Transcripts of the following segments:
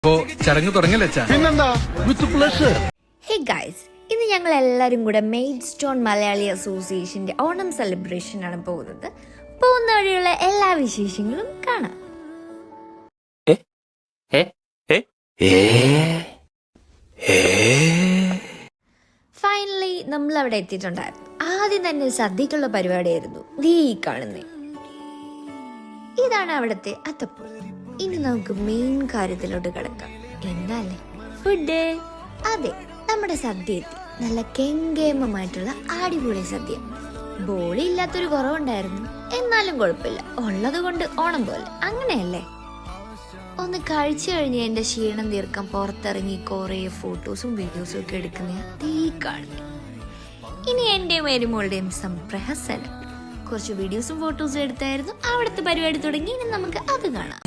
ചടങ്ങ് തുടങ്ങല്ലേ? പിന്നെന്താ, വിത്ത് പ്ലഷർ. ഹേ ഗൈസ്, ഇന്ന് ഞങ്ങൾ എല്ലാവരും കൂടെ മെയ്ഡ് സ്റ്റോൺ മലയാളി അസോസിയേഷന്റെ ഓണം സെലിബ്രേഷനാണ് പോകുന്നത്. പോകുന്ന വഴിയുള്ള എല്ലാ വിശേഷങ്ങളും കാണാം. ഫൈനലി നമ്മൾ അവിടെ എത്തിയിട്ടുണ്ടായിരുന്നു. ആദ്യം തന്നെ സദ്യക്കുള്ള പരിപാടിയായിരുന്നു ഈ കാണുന്നേ. ഇതാണ് അവിടുത്തെ അത്തപ്പൂ. ഇനി നമുക്ക് മെയിൻ കാര്യത്തിലോട്ട് കിടക്കാം. എന്താല്ലേ ഫുഡ്? അതെ, നമ്മുടെ സദ്യ എത്തി. നല്ല കെങ്കേമമായിട്ടുള്ള അടിപൊളി സദ്യ. ബോളി ഇല്ലാത്തൊരു കുറവുണ്ടായിരുന്നു, എന്നാലും കുഴപ്പമില്ല, ഉള്ളത് കൊണ്ട് ഓണം പോലെ, അങ്ങനെയല്ലേ? ഒന്ന് കഴിച്ചു കഴിഞ്ഞ് എന്റെ ക്ഷീണം തീർക്കാൻ പുറത്തിറങ്ങി കുറെ ഫോട്ടോസും വീഡിയോസും ഒക്കെ എടുക്കുന്ന ഈ കാണുക. ഇനി എന്റെയും എരുമോളുടെയും സംപ്രഹസനം. കുറച്ച് വീഡിയോസും ഫോട്ടോസും എടുത്തായിരുന്നു. അവിടുത്തെ പരിപാടി തുടങ്ങി. ഇനി നമുക്ക് അത് കാണാം.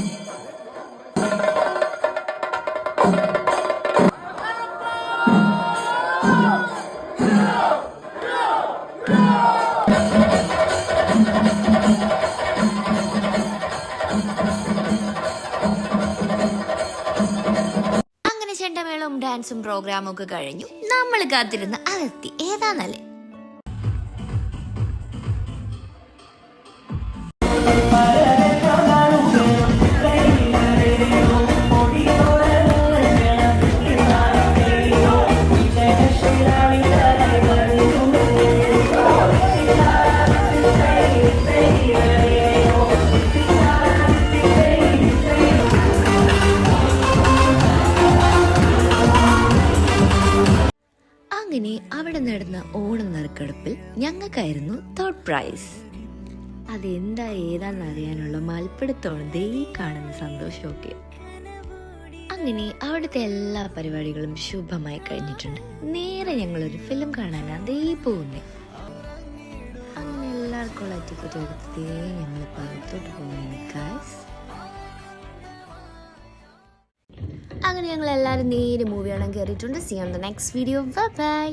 അങ്ങനെ ചെണ്ടമേളവും ഡാൻസും പ്രോഗ്രാമും ഒക്കെ കഴിഞ്ഞു. നമ്മൾ കാത്തിരുന്ന അതെത്തി. ഏതാന്നല്ലേ? അങ്ങനെ അവിടെ നടന്ന ഓണം നറുക്കെടുപ്പിൽ ഞങ്ങൾക്കായിരുന്നു തേർഡ് പ്രൈസ്. അതെന്താ ഏതാന്ന് അറിയാനുള്ള മൽപ്പിടുത്തമാണ് ദേ കാണുന്ന സന്തോഷമൊക്കെ. അങ്ങനെ അവിടുത്തെ എല്ലാ പരിപാടികളും ശുഭമായി കഴിഞ്ഞിട്ടുണ്ട്. നേരെ ഞങ്ങളൊരു ഫിലിം കാണാനാണ് ദേ പോകുന്നേ. അങ്ങനെ എല്ലാവർക്കുള്ള ടിക്കറ്റ് എടുത്തേ ഞങ്ങൾ പുറത്തോട്ട് പോകുന്നു ഗൈസ്. അങ്ങനെ ഞങ്ങൾ എല്ലാവരും നേരെ മൂവി കാണാൻ കയറിയിട്ടുണ്ട്. See on the next video. Bye by.